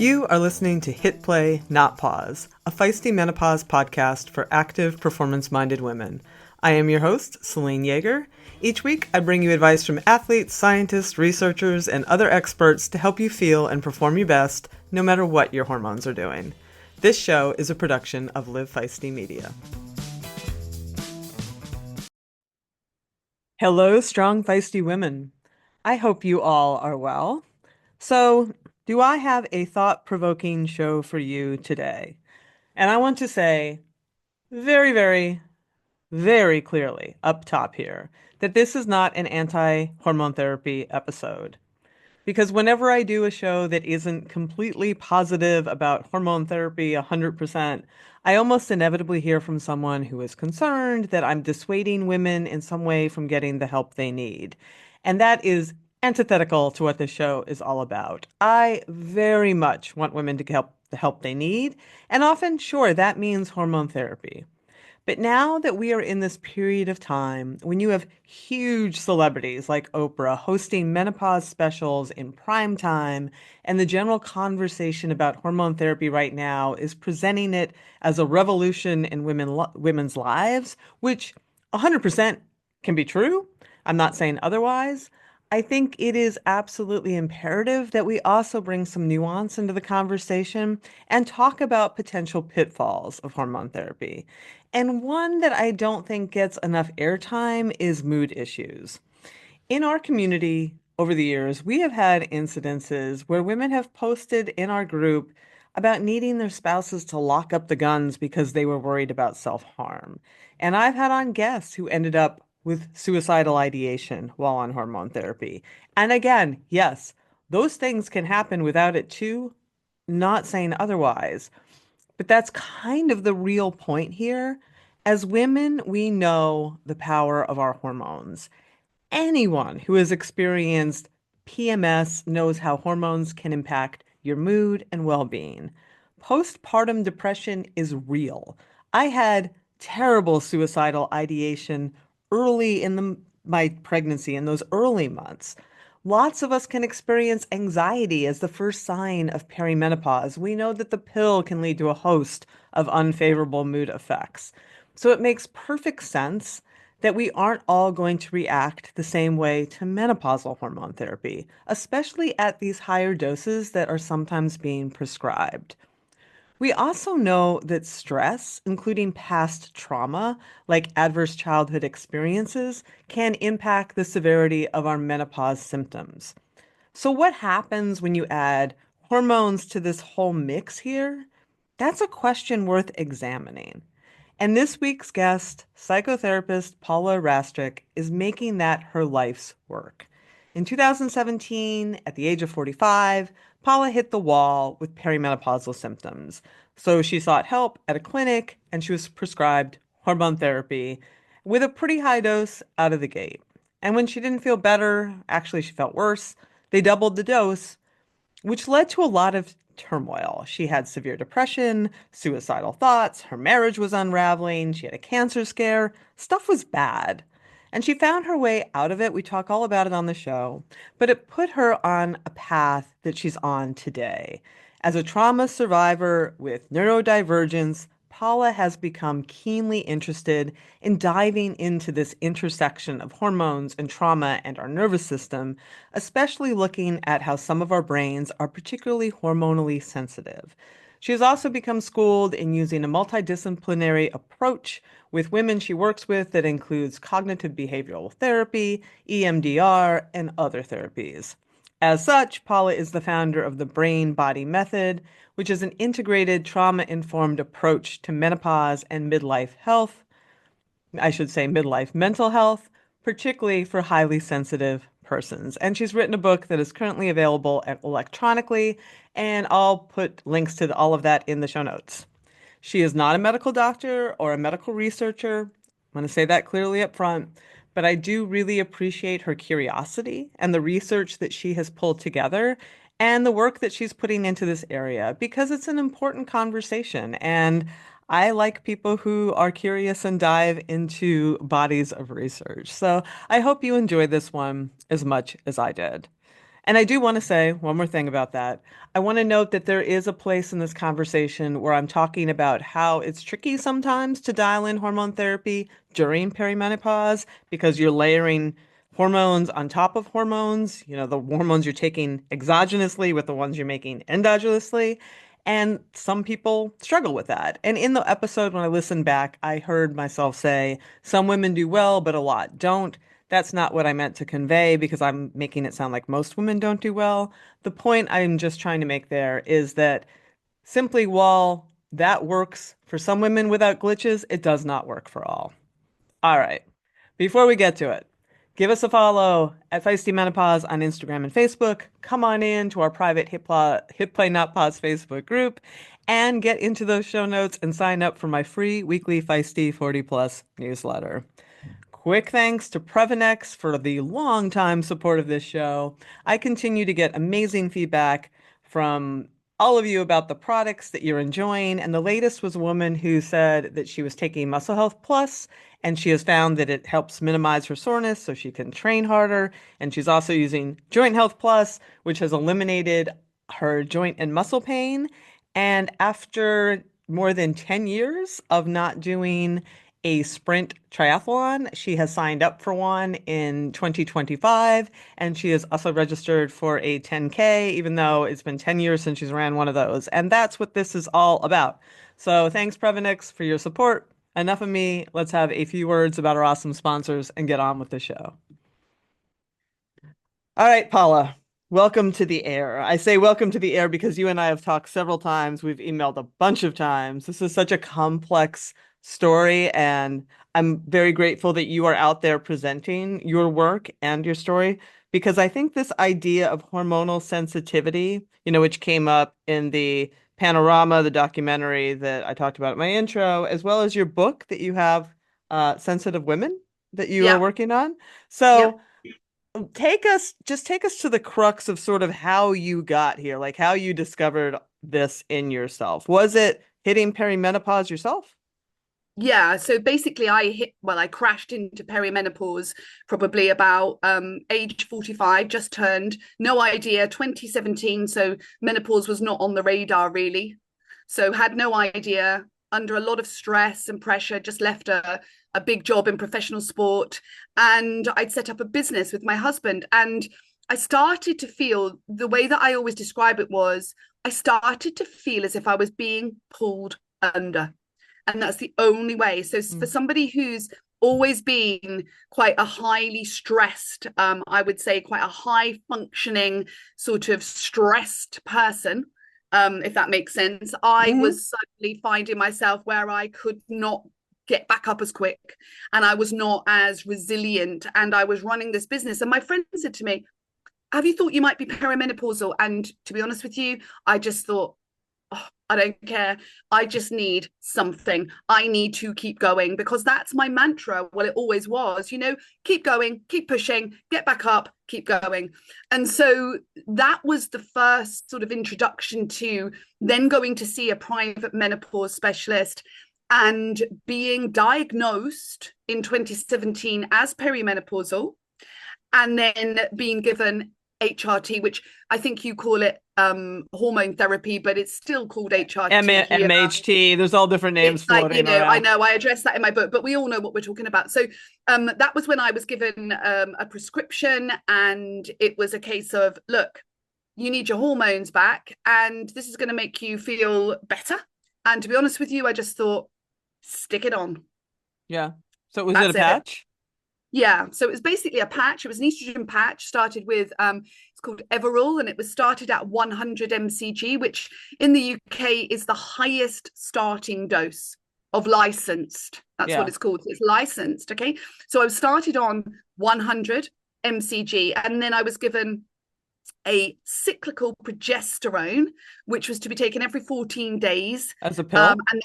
You are listening to Hit Play, Not Pause, a feisty menopause podcast for active, performance-minded women. I am your host, Celine Yeager. Each week, I bring you advice from athletes, scientists, researchers, and other experts to help you feel and perform your best, no matter what your hormones are doing. This show is a production of Live Feisty Media. Hello, strong, feisty women. I hope you all are well. So, do I have a thought-provoking show for you today? And I want to say very, very, very clearly up top here that this is not an anti-hormone therapy episode. Because whenever I do a show that isn't completely positive about hormone therapy 100%, I almost inevitably hear from someone who is concerned that I'm dissuading women in some way from getting the help they need. And that is antithetical to what this show is all about. I very much want women to get the help they need, and often, sure, that means hormone therapy. But now that we are in this period of time when you have huge celebrities like Oprah hosting menopause specials in prime time, and the general conversation about hormone therapy right now is presenting it as a revolution in women's lives, which 100% can be true. I'm not saying otherwise. I think it is absolutely imperative that we also bring some nuance into the conversation and talk about potential pitfalls of hormone therapy. And one that I don't think gets enough airtime is mood issues. In our community over the years, we have had incidences where women have posted in our group about needing their spouses to lock up the guns because they were worried about self-harm. And I've had on guests who ended up with suicidal ideation while on hormone therapy. And again, yes, those things can happen without it too, not saying otherwise. But that's kind of the real point here. As women, we know the power of our hormones. Anyone who has experienced PMS knows how hormones can impact your mood and well-being. Postpartum depression is real. I had terrible suicidal ideation early in my pregnancy, in those early months. Lots of us can experience anxiety as the first sign of perimenopause. We know that the pill can lead to a host of unfavorable mood effects. So it makes perfect sense that we aren't all going to react the same way to menopausal hormone therapy, especially at these higher doses that are sometimes being prescribed. We also know that stress, including past trauma, like adverse childhood experiences, can impact the severity of our menopause symptoms. So, what happens when you add hormones to this whole mix here? That's a question worth examining. And this week's guest, psychotherapist Paula Rastrick, is making that her life's work. In 2017, at the age of 45, Paula hit the wall with perimenopausal symptoms. So she sought help at a clinic and she was prescribed hormone therapy with a pretty high dose out of the gate. And when she didn't feel better, actually she felt worse, they doubled the dose, which led to a lot of turmoil. She had severe depression, suicidal thoughts, her marriage was unraveling, she had a cancer scare, stuff was bad. And she found her way out of it. We talk all about it on the show, but it put her on a path that she's on today. As a trauma survivor with neurodivergence, Paula has become keenly interested in diving into this intersection of hormones and trauma and our nervous system, especially looking at how some of our brains are particularly hormonally sensitive. She has also become schooled in using a multidisciplinary approach with women she works with that includes cognitive behavioral therapy, EMDR, and other therapies. As such, Paula is the founder of the Brain Body Method, which is an integrated trauma-informed approach to menopause and midlife health. I should say midlife mental health, particularly for highly sensitive persons. And she's written a book that is currently available electronically, and I'll put links to all of that in the show notes. She is not a medical doctor or a medical researcher. I want to say that clearly up front, but I do really appreciate her curiosity and the research that she has pulled together and the work that she's putting into this area because it's an important conversation. And I like people who are curious and dive into bodies of research. So I hope you enjoyed this one as much as I did. And I do want to say one more thing about that. I want to note that there is a place in this conversation where I'm talking about how it's tricky sometimes to dial in hormone therapy during perimenopause because you're layering hormones on top of hormones, the hormones you're taking exogenously with the ones you're making endogenously. And some people struggle with that. And in the episode, when I listened back, I heard myself say, some women do well, but a lot don't. That's not what I meant to convey because I'm making it sound like most women don't do well. The point I'm just trying to make there is that simply while that works for some women without glitches, it does not work for all. All right. Before we get to it, give us a follow at Feisty Menopause on Instagram and Facebook. Come on in to our private Hit Play Not Pause Facebook group and get into those show notes and sign up for my free weekly Feisty 40 Plus newsletter. Quick thanks to Previnex for the long-time support of this show. I continue to get amazing feedback from all of you about the products that you're enjoying. And the latest was a woman who said that she was taking Muscle Health Plus and she has found that it helps minimize her soreness so she can train harder. And she's also using Joint Health Plus, which has eliminated her joint and muscle pain. And after more than 10 years of not doing a sprint triathlon. She has signed up for one in 2025, and she is also registered for a 10K, even though it's been 10 years since she's ran one of those. And that's what this is all about. So thanks, Previnex, for your support. Enough of me. Let's have a few words about our awesome sponsors and get on with the show. All right, Paula, welcome to the air. I say welcome to the air because you and I have talked several times. We've emailed a bunch of times. This is such a complex story, and I'm very grateful that you are out there presenting your work and your story because I think this idea of hormonal sensitivity, which came up in the Panorama, the documentary that I talked about in my intro, as well as your book that you have, Sensitive Women, that you are Yeah, working on. yeah, So, take us to the crux of sort of how you got here, like how you discovered this in yourself. Was it hitting perimenopause yourself? yeah. So basically, I crashed into perimenopause probably about age 45, just turned, no idea, 2017. So menopause was not on the radar really. So had no idea, under a lot of stress and pressure, just left a big job in professional sport. And I'd set up a business with my husband. And I started to feel the way that I always describe it was I started to feel as if I was being pulled under. And that's the only way. So for Mm. somebody who's always been quite a highly stressed, I would say quite a high functioning sort of stressed person, if that makes sense, I Hmm. was suddenly finding myself where I could not get back up as quick and I was not as resilient and I was running this business. And my friend said to me, have you thought you might be perimenopausal? And to be honest with you, I just thought, oh, I don't care. I just need something. I need to keep going because that's my mantra. Well, it always was, keep going, keep pushing, get back up, keep going. And so that was the first sort of introduction to then going to see a private menopause specialist and being diagnosed in 2017 as perimenopausal and then being given HRT, which I think you call it hormone therapy, but it's still called HRT here. MHT, there's all different names It's like, floating I around. know I address that in my book, but we all know what we're talking about. So that was when I was given a prescription, and it was a case of, look, you need your hormones back, and this is going to make you feel better. And to be honest with you, I just thought, stick it on. Yeah. So was it a That's it. patch? Yeah, so it was basically a patch. It was an estrogen patch. Started with it's called Everall, and it was started at 100 mcg, which in the UK is the highest starting dose of licensed. That's what Yeah. it's called. It's licensed. Okay, so I started on 100 mcg, and then I was given a cyclical progesterone, which was to be taken every 14 days. As a pill? And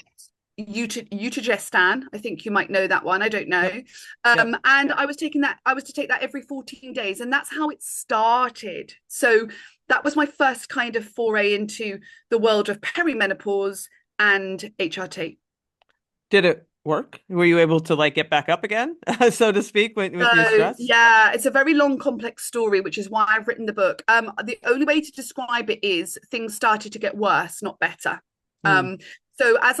Utagestan, I think you might know that one. I don't know. Yep. Yep. And I was taking that. I was to take that every 14 days, and that's how it started. So that was my first kind of foray into the world of perimenopause and HRT. Did it work? Were you able to like get back up again, so to speak, with your So stress? yeah, it's a very long, complex story, which is why I've written the book. The only way to describe it is things started to get worse, not better. Mm. Um, so as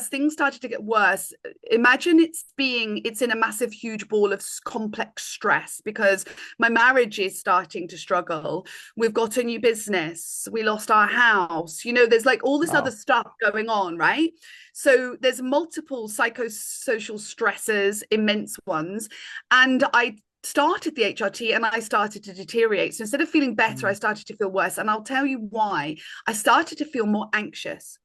things started to get worse, imagine it's in a massive, huge ball of complex stress because my marriage is starting to struggle. We've got a new business. We lost our house. There's like all this other Wow. stuff going on, right? So there's multiple psychosocial stressors, immense ones. And I started the HRT and I started to deteriorate. So instead of feeling better, I Mm. started to feel worse. And I'll tell you why. I started to feel more anxious.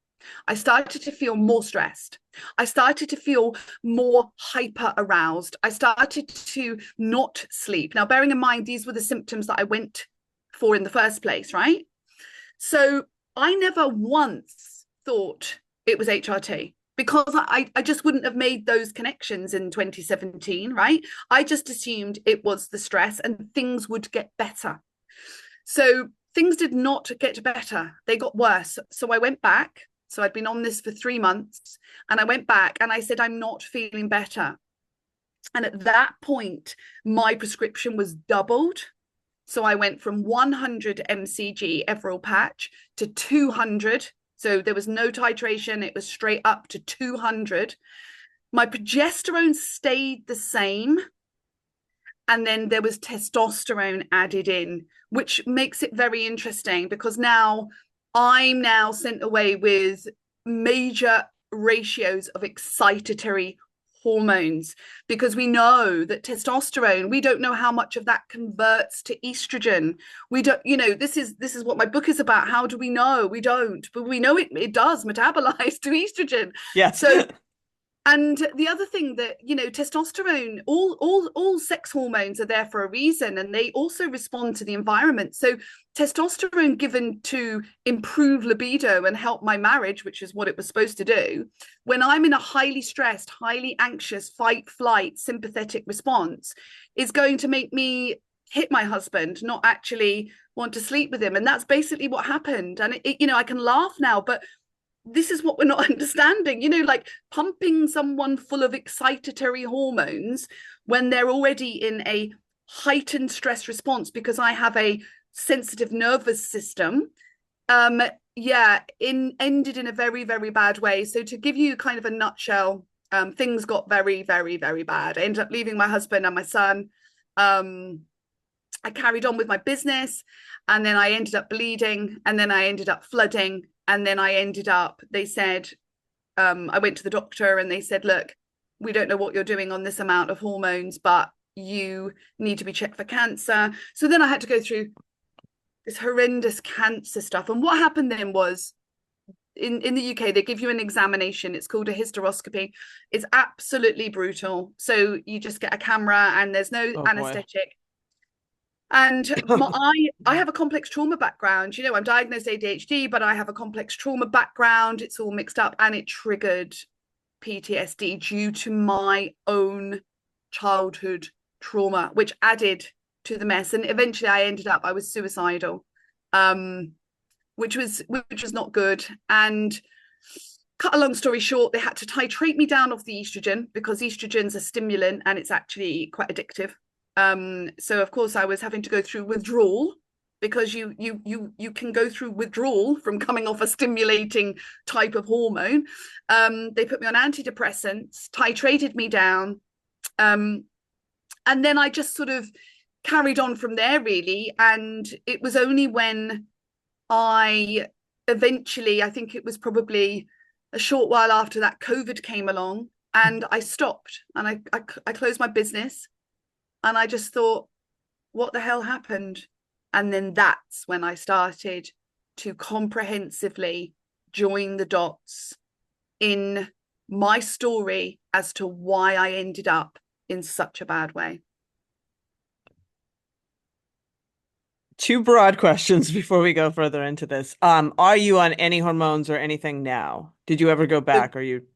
I started to feel more stressed. I started to feel more hyper aroused. I started to not sleep. Now, bearing in mind, these were the symptoms that I went for in the first place, right? So I never once thought it was HRT because I just wouldn't have made those connections in 2017, right? I just assumed it was the stress and things would get better. So things did not get better, they got worse. So I went back. So I'd been on this for 3 months and I went back and I said, I'm not feeling better. And at that point, my prescription was doubled. So I went from 100 mcg Everil patch to 200. So there was no titration. It was straight up to 200. My progesterone stayed the same. And then there was testosterone added in, which makes it very interesting because I'm now sent away with major ratios of excitatory hormones because we know that testosterone, we don't know how much of that converts to estrogen. We don't, this is what my book is about. How do we know? We don't, but we know it does metabolize to estrogen. Yes. So, and the other thing that, testosterone, all sex hormones are there for a reason, and they also respond to the environment. So testosterone given to improve libido and help my marriage, which is what it was supposed to do, when I'm in a highly stressed, highly anxious, fight, flight, sympathetic response, is going to make me hit my husband, not actually want to sleep with him. And that's basically what happened. And I can laugh now, but this is what we're not understanding, like pumping someone full of excitatory hormones when they're already in a heightened stress response because I have a sensitive nervous system. Ended in a very, very bad way. So to give you kind of a nutshell, things got very, very, very bad. I ended up leaving my husband and my son. I carried on with my business, and then I ended up bleeding, and then I ended up flooding, and then they said, I went to the doctor and they said, look, we don't know what you're doing on this amount of hormones, but you need to be checked for cancer. So then I had to go through this horrendous cancer stuff. And what happened then was, in the UK, they give you an examination. It's called a hysteroscopy. It's absolutely brutal. So you just get a camera and there's no Oh boy. anesthetic. And I have a complex trauma background. I'm diagnosed ADHD, but I have a complex trauma background. It's all mixed up, and it triggered PTSD due to my own childhood trauma, which added to the mess. And eventually I was suicidal, which was not good. And cut a long story short, they had to titrate me down off the estrogen because estrogen's a stimulant and it's actually quite addictive. So of course I was having to go through withdrawal because you can go through withdrawal from coming off a stimulating type of hormone. They put me on antidepressants, titrated me down, and then I just sort of carried on from there really. And it was only when I think it was probably a short while after that, COVID came along and I stopped and I closed my business. And I just thought, what the hell happened? And then that's when I started to comprehensively join the dots in my story as to why I ended up in such a bad way. Two broad questions before we go further into this. Are you on any hormones or anything now? Did you ever go back? Are you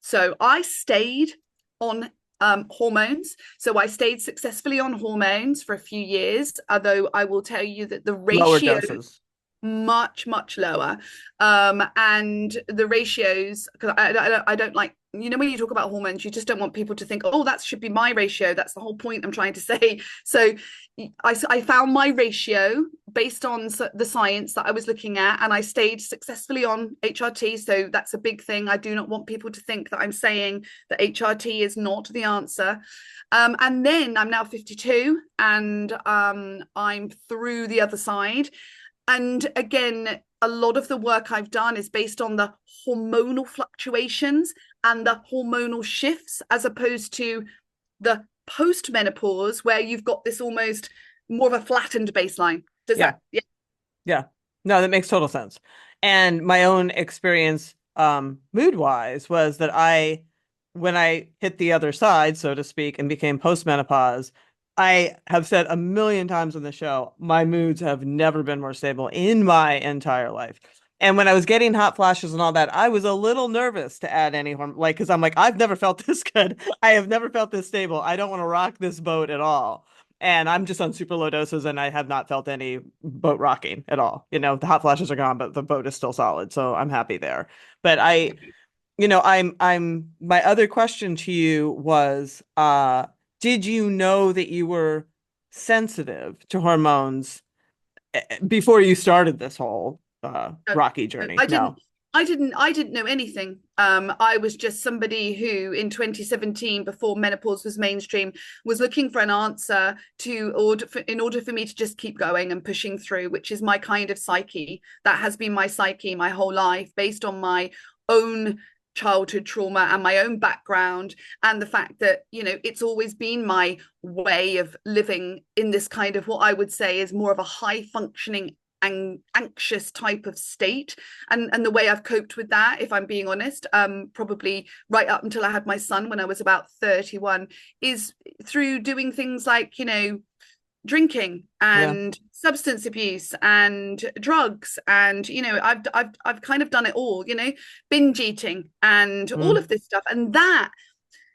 So I stayed on hormones. So I stayed successfully on hormones for a few years, although I will tell you that the lower ratio, doses? much lower. And the ratios, because I don't like, you know, when you talk about hormones, you just don't want people to think, oh, that should be my ratio. That's the whole point I'm trying to say. So I found my ratio based on the science that I was looking at, and I stayed successfully on HRT. So that's a big thing. I do not want people to think that I'm saying that HRT is not the answer. And then I'm now 52, and I'm through the other side. And again, a lot of the work I've done is based on the hormonal fluctuations and the hormonal shifts, as opposed to the post menopause, where you've got this almost more of a flattened baseline. Does Yeah. that, yeah? Yeah. No, that makes total sense. And my own experience, mood wise, was that when I hit the other side, so to speak, and became postmenopause, I have said a million times on the show, my moods have never been more stable in my entire life. And when I was getting hot flashes and all that, I was a little nervous to add any hormone, like, because I'm like, I've never felt this good. I have never felt this stable. I don't want to rock this boat at all. And I'm just on super low doses, and I have not felt any boat rocking at all. The hot flashes are gone, but the boat is still solid. So I'm happy there. But my other question to you was, did you know that you were sensitive to hormones before you started this whole No, rocky no, journey? No. I didn't know anything. I was just somebody who in 2017, before menopause was mainstream, was looking for an answer in order for me to just keep going and pushing through, which is my kind of psyche. That has been my psyche my whole life, based on my own childhood trauma and my own background, and the fact that, it's always been my way of living in this kind of, what I would say is more of a high functioning and anxious type of state. And the way I've coped with that, if I'm being honest, probably right up until I had my son when I was about 31, is through doing things like, drinking Yeah. and substance abuse and drugs. And I've kind of done it all, binge eating and all Mm. of this stuff. And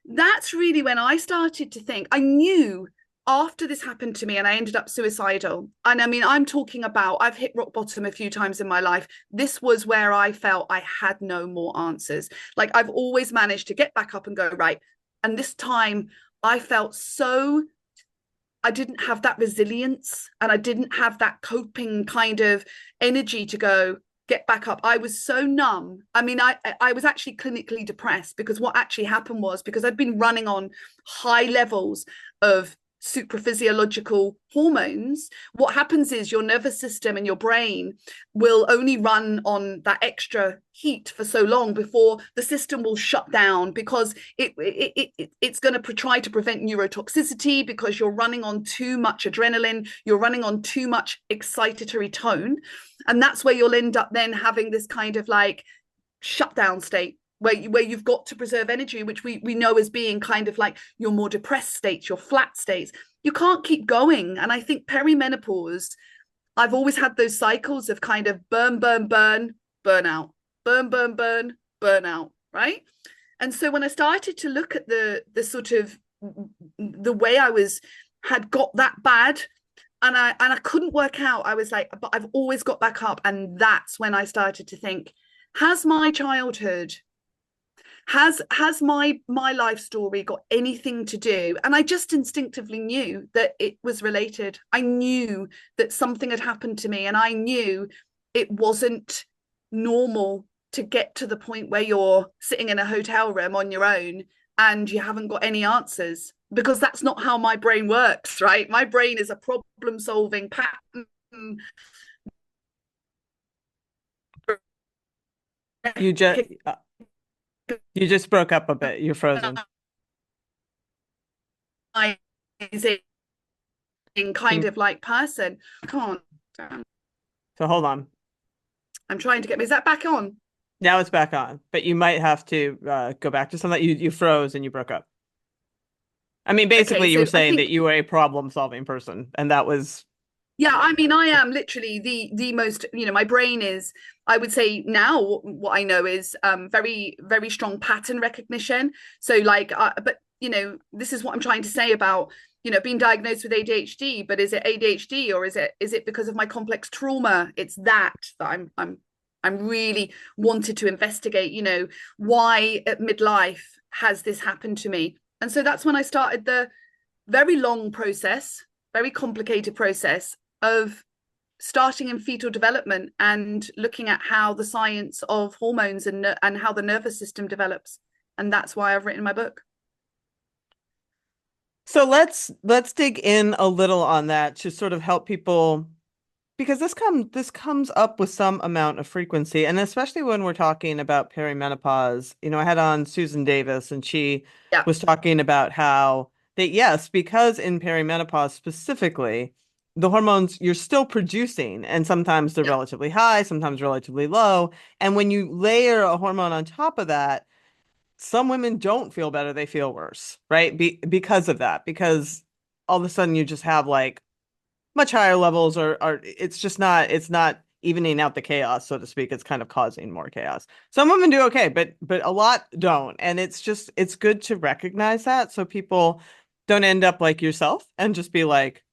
that's really when I started to think. I knew after this happened to me and I ended up suicidal. And I mean, I'm talking about, I've hit rock bottom a few times in my life. This was where I felt I had no more answers. Like, I've always managed to get back up and go, right. And this time I felt so, I didn't have that resilience, and I didn't have that coping kind of energy to go get back up. I was so numb. I mean, I was actually clinically depressed, because what actually happened was, because I'd been running on high levels of supraphysiological hormones, what happens is your nervous system and your brain will only run on that extra heat for so long before the system will shut down, because it's going to try to prevent neurotoxicity, because you're running on too much adrenaline, you're running on too much excitatory tone. And that's where you'll end up then having this kind of like shutdown state, where you've got to preserve energy, which we know as being kind of like your more depressed states, your flat states. You can't keep going. And I think perimenopause, I've always had those cycles of kind of burn, burn, burn, burn out, burn, burn, burn, burn out, right? And so when I started to look at the sort of the way I had got that bad, and I couldn't work out, I was like, but I've always got back up. And that's when I started to think, has my childhood, has my life story got anything to do? And I just instinctively knew that it was related. I knew that something had happened to me, and I knew it wasn't normal to get to the point where you're sitting in a hotel room on your own and you haven't got any answers, because that's not how my brain works, right? My brain is a problem solving pattern. You just you just broke up a bit. You're frozen. Kind of like person. Come on. So hold on. I'm trying to get, is that back on? Now it's back on, but you might have to go back to something. You froze and you broke up. I mean, Okay, basically, you were so I saying that think, you were a problem-solving person, and that was yeah, I mean, I am literally the most, my brain is, I would say now what I know is very, very strong pattern recognition. So like, but this is what I'm trying to say about being diagnosed with ADHD, but is it ADHD or is it because of my complex trauma? It's that I'm really wanted to investigate, why at midlife has this happened to me? And so that's when I started the very long process, very complicated process of starting in fetal development and looking at how the science of hormones and how the nervous system develops. And that's why I've written my book. So let's dig in a little on that to sort of help people because this comes up with some amount of frequency, and especially when we're talking about perimenopause. I had on Susan Davis, and she Yeah. was talking about how that yes, because in perimenopause specifically, the hormones you're still producing, and sometimes they're Yeah. relatively high, sometimes relatively low, and when you layer a hormone on top of that, some women don't feel better, they feel worse, right? Because of that, because all of a sudden you just have like much higher levels or it's not evening out the chaos, so to speak. It's kind of causing more chaos. Some women do okay, but a lot don't. And it's good to recognize that so people don't end up like yourself and just be like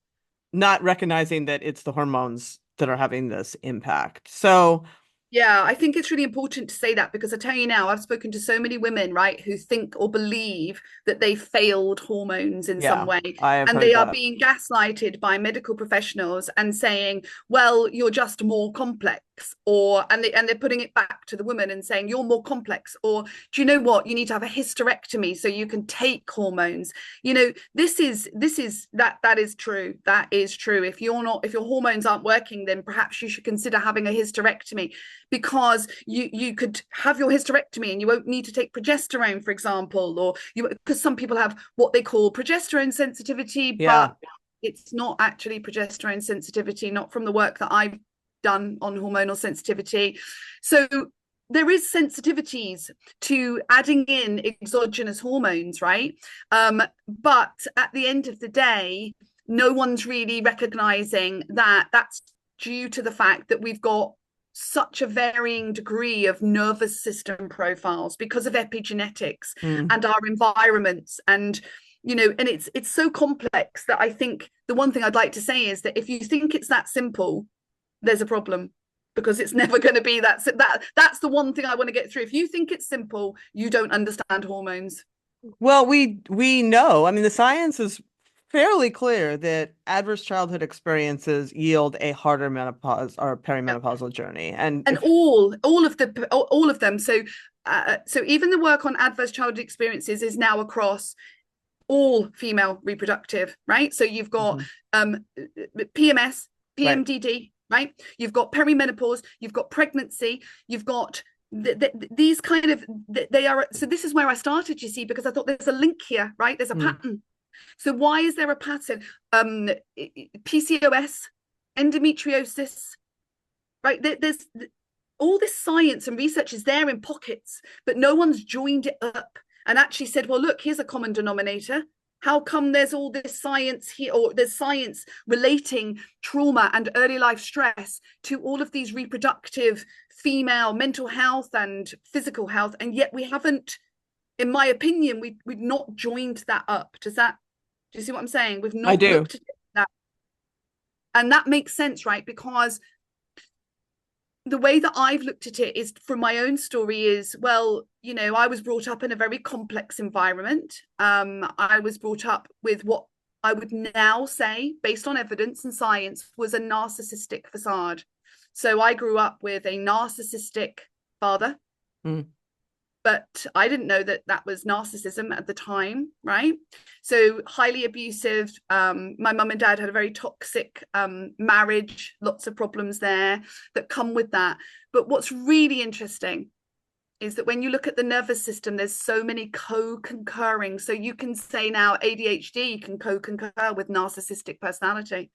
not recognizing that it's the hormones that are having this impact. So Yeah, I think it's really important to say that because I tell you now, I've spoken to so many women, right, who think or believe that they failed hormones in some yeah, way. I have And they heard are that. being gaslighted by medical professionals and saying, well, you're just more complex. And they're putting it back to the woman and saying, you're more complex. Or do you know what? You need to have a hysterectomy so you can take hormones. That is true. That is true. If your hormones aren't working, then perhaps you should consider having a hysterectomy, because you could have your hysterectomy and you won't need to take progesterone, for example, or because some people have what they call progesterone sensitivity, Yeah. but it's not actually progesterone sensitivity, not from the work that I've done on hormonal sensitivity. So there is sensitivities to adding in exogenous hormones, right? But at the end of the day, no one's really recognizing that that's due to the fact that we've got such a varying degree of nervous system profiles because of epigenetics Mm. and our environments. And and it's so complex that I think the one thing I'd like to say is that if you think it's that simple, there's a problem, because it's never going to be that's the one thing I want to get through. If you think it's simple, you don't understand hormones. Well, we know, I mean, the science is fairly clear that adverse childhood experiences yield a harder menopause or Yeah. perimenopausal journey. And And if all of them. So even the work on adverse childhood experiences is now across all female reproductive, right? So you've got Mhm. PMS, Right. PMDD, right? You've got perimenopause, you've got pregnancy, you've got these kind of they are. So this is where I started, you see, because I thought there's a link here, right? There's a Mm. pattern. So why is there a pattern? PCOS, endometriosis, right? There's all this science and research is there in pockets, but no one's joined it up and actually said, well, look, here's a common denominator. How come there's all this science here, or there's science relating trauma and early life stress to all of these reproductive female mental health and physical health, and yet we haven't, in my opinion, we've not joined that up. Do you see what I'm saying? We've I not do. looked at that. And that makes sense, right? Because the way that I've looked at it is from my own story is, well, I was brought up in a very complex environment. I was brought up with what I would now say, based on evidence and science, was a narcissistic facade. So I grew up with a narcissistic father, Mm. but I didn't know that that was narcissism at the time, right? So highly abusive. My mum and dad had a very toxic marriage, lots of problems there that come with that. But what's really interesting is that when you look at the nervous system, there's so many co-concurring. So you can say now ADHD can co-concur with narcissistic personality.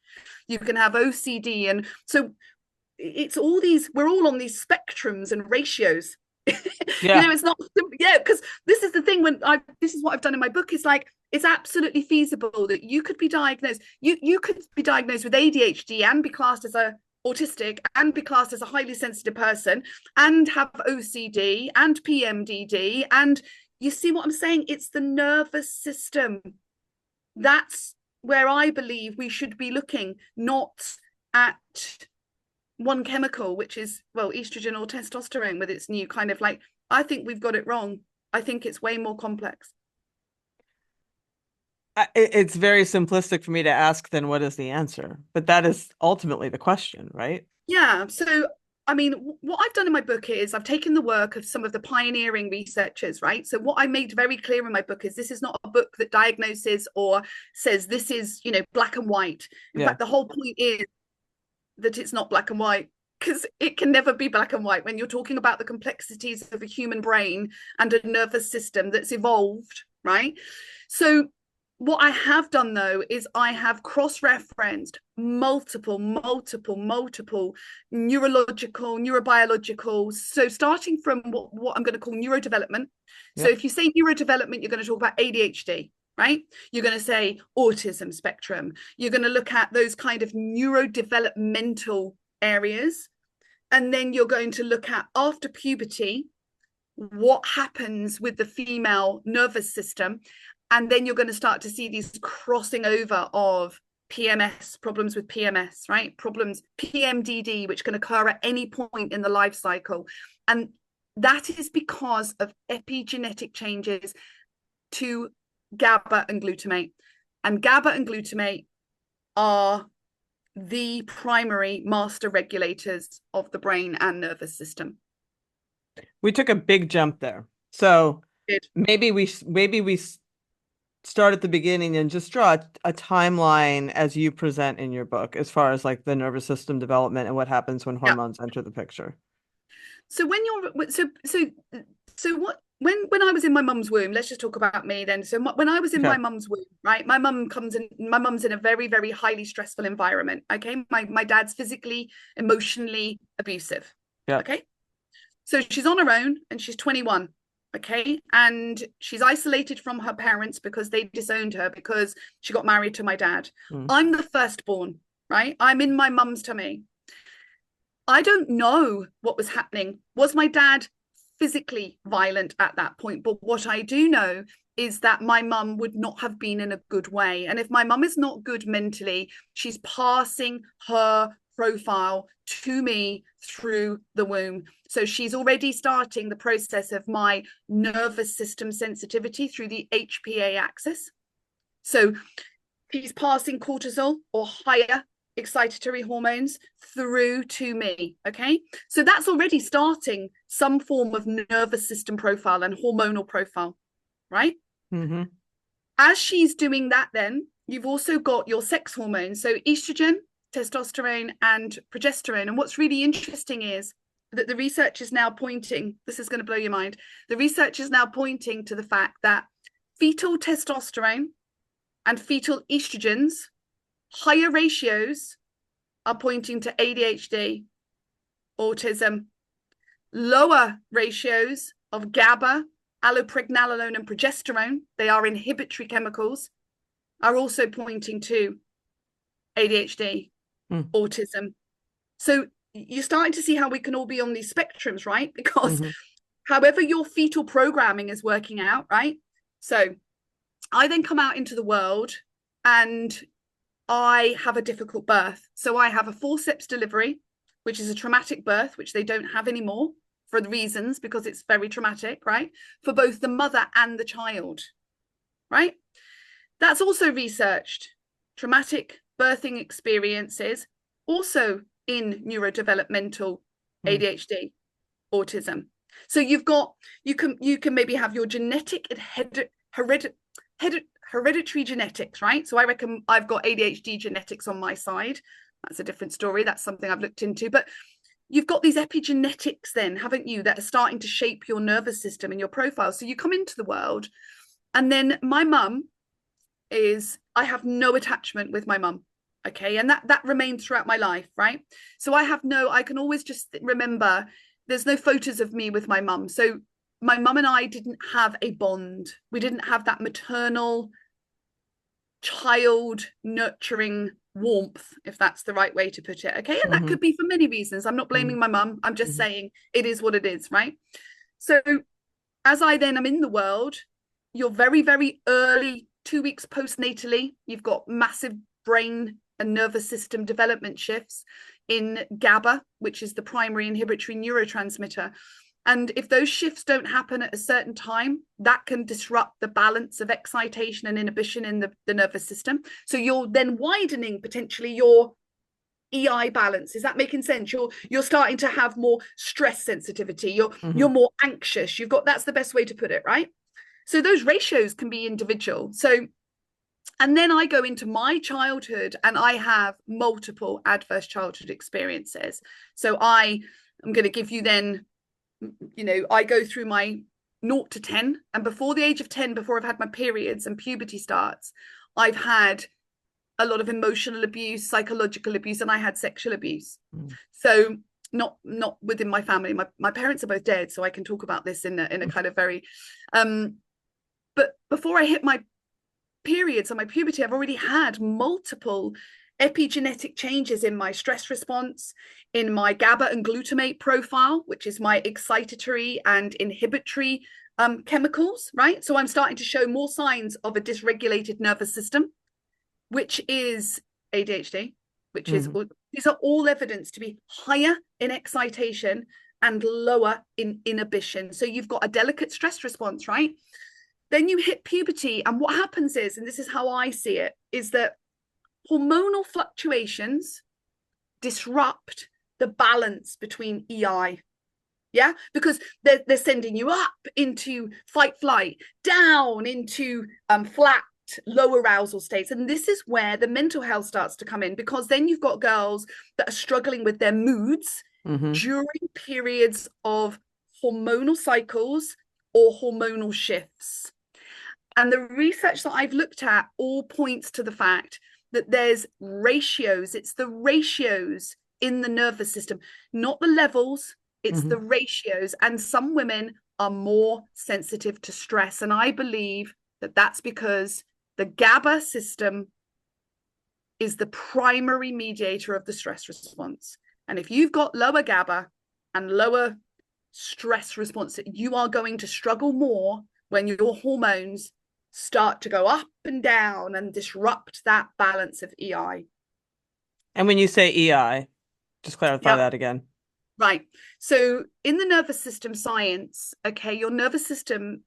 You can have OCD. And so it's all these, we're all on these spectrums and ratios. Yeah. It's not, yeah, because this is the thing, this is what I've done in my book. It's like, it's absolutely feasible that you could be diagnosed. You could be diagnosed with ADHD and be classed as a autistic and be classed as a highly sensitive person and have OCD and PMDD. And you see what I'm saying? It's the nervous system. That's where I believe we should be looking not at one chemical, which is, well, estrogen or testosterone with its new kind of like, I think we've got it wrong. I think it's way more complex. It's very simplistic for me to ask, then what is the answer? But that is ultimately the question, right? Yeah. So, I mean, what I've done in my book is I've taken the work of some of the pioneering researchers, right? So, what I made very clear in my book is this is not a book that diagnoses or says this is, black and white. In Yeah. fact, the whole point is that it's not black and white, because it can never be black and white when you're talking about the complexities of a human brain and a nervous system that's evolved, right? So what I have done though is I have cross-referenced multiple neurological, neurobiological. So starting from what I'm going to call neurodevelopment. So Yep. if you say neurodevelopment, you're going to talk about ADHD, right? You're going to say autism spectrum. You're going to look at those kind of neurodevelopmental areas. And then you're going to look at after puberty, what happens with the female nervous system. And then you're going to start to see these crossing over of PMS, problems with PMS, right? Problems, PMDD, which can occur at any point in the life cycle. And that is because of epigenetic changes to GABA and glutamate. And GABA and glutamate are the primary master regulators of the brain and nervous system. We took a big jump there. So Good. maybe we start at the beginning and just draw a timeline as you present in your book, as far as like the nervous system development and what happens when Yeah. hormones enter the picture. So when you're so what when I was in my mum's womb, let's just talk about me then. So when I was in Okay. my mum's womb, right? My mum's in a very, very highly stressful environment. Okay. My dad's physically, emotionally abusive. Yeah. Okay. So she's on her own and she's 21. Okay. And she's isolated from her parents because they disowned her because she got married to my dad. Mm. I'm the firstborn, right? I'm in my mum's tummy. I don't know what was happening. Was my dad physically violent at that point? But what I do know is that my mum would not have been in a good way. And if my mum is not good mentally, she's passing her profile to me through the womb. So she's already starting the process of my nervous system sensitivity through the HPA axis. So she's passing cortisol or higher excitatory hormones through to me. Okay. So that's already starting some form of nervous system profile and hormonal profile, right? Mm-hmm. As she's doing that, then you've also got your sex hormones. So estrogen, testosterone, and progesterone. And what's really interesting is that the research is now pointing, this is going to blow your mind. The research is now pointing to the fact that fetal testosterone and fetal estrogens, higher ratios, are pointing to ADHD, autism. Lower ratios of GABA, allopregnanolone, and progesterone, they are inhibitory chemicals, are also pointing to ADHD, autism. So you're starting to see how we can all be on these spectrums, right? Because however your fetal programming is working out, right? So I then come out into the world and I have a difficult birth. So I have a forceps delivery, which is a traumatic birth, which they don't have anymore for the reasons, because it's very traumatic, right? For both the mother and the child, right? That's also researched. Traumatic birthing experiences also in neurodevelopmental ADHD, autism. So you can maybe have your genetic hereditary genetics, right? So I reckon I've got ADHD genetics on my side. That's a different story. That's something I've looked into. But you've got these epigenetics then, haven't you, that are starting to shape your nervous system and your profile. So you come into the world, and then my mum I have no attachment with my mum. Okay. And that remained throughout my life, right? So I can always just remember there's no photos of me with my mum. So my mum and I didn't have a bond. We didn't have that maternal child nurturing warmth, if that's the right way to put it. Okay. And that could be for many reasons. I'm not blaming my mum. I'm just saying it is what it is, right? So as I then am in the world, you're very, very early 2 weeks postnatally, you've got massive brain and nervous system development shifts in GABA, which is the primary inhibitory neurotransmitter. And if those shifts don't happen at a certain time, that can disrupt the balance of excitation and inhibition in the nervous system. So you're then widening potentially your EI balance. Is that making sense? You're starting to have more stress sensitivity. You're more anxious. That's the best way to put it, right? So those ratios can be individual. So, and then I go into my childhood and I have multiple adverse childhood experiences. So I'm going to give you then, I go through my 0 to 10, and before the age of 10, before I've had my periods and puberty starts, I've had a lot of emotional abuse, psychological abuse, and I had sexual abuse. So not within my family. My parents are both dead, so I can talk about this in a kind of very but before I hit my periods and my puberty, I've already had multiple epigenetic changes in my stress response, in my GABA and glutamate profile, which is my excitatory and inhibitory chemicals, right? So I'm starting to show more signs of a dysregulated nervous system, which is ADHD, which is, these are all evidence to be higher in excitation and lower in inhibition. So you've got a delicate stress response, right? Then you hit puberty, and what happens is, and this is how I see it, is that hormonal fluctuations disrupt the balance between EI. Yeah, because they're sending you up into fight flight, down into flat low arousal states. And this is where the mental health starts to come in, because then you've got girls that are struggling with their moods during periods of hormonal cycles or hormonal shifts. And the research that I've looked at all points to the fact that there's ratios. It's the ratios in the nervous system, not the levels, it's the ratios. And some women are more sensitive to stress. And I believe that that's because the GABA system is the primary mediator of the stress response. And if you've got lower GABA and lower stress response, you are going to struggle more when your hormones start to go up and down and disrupt that balance of EI. And when you say EI, just clarify that again. Right. So in the nervous system science, okay, your nervous system,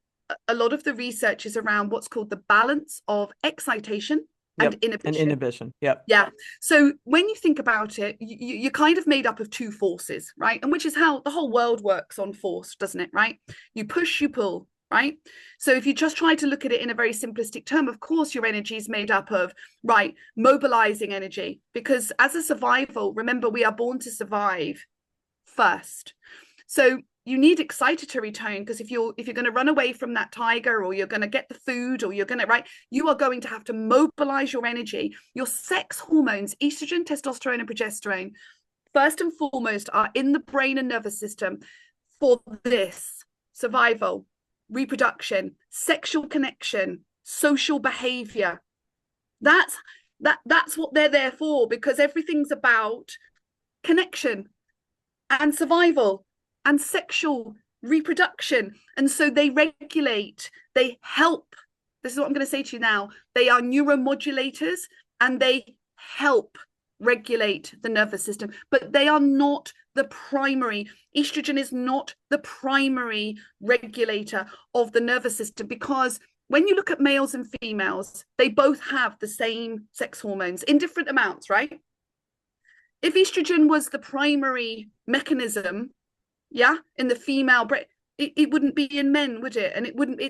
a lot of the research is around what's called the balance of excitation and inhibition. And inhibition. Yep. Yeah. So when you think about it, you're kind of made up of two forces, right? And which is how the whole world works on force, doesn't it? Right? You push, you pull, right? So if you just try to look at it in a very simplistic term, of course, your energy is made up of, right, mobilizing energy, because as a survival, remember, we are born to survive first. So you need excitatory tone, because if you're going to run away from that tiger, or you're going to get the food, or you're going to, right, you are going to have to mobilize your energy. Your sex hormones, estrogen, testosterone, and progesterone, first and foremost, are in the brain and nervous system for this: survival, reproduction, sexual connection, social behavior. That's what they're there for, because everything's about connection and survival and sexual reproduction. And so they regulate, they help. This is what I'm going to say to you now. They are neuromodulators, and they help regulate the nervous system, but they are not the primary. Estrogen is not the primary regulator of the nervous system, because when you look at males and females, they both have the same sex hormones in different amounts, right? If estrogen was the primary mechanism, in the female brain, it wouldn't be in men, would it? And it wouldn't,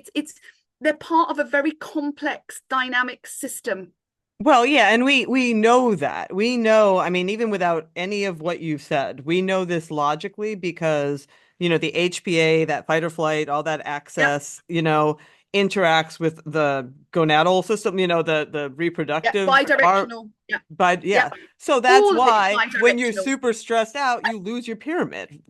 they're part of a very complex dynamic system. Well, yeah, and we know that. We know, I mean, even without any of what you've said, we know this logically, because, the HPA, that fight or flight, all that access, interacts with the gonadal system, the reproductive. Bidirectional. So that's why when you're super stressed out, you lose your period,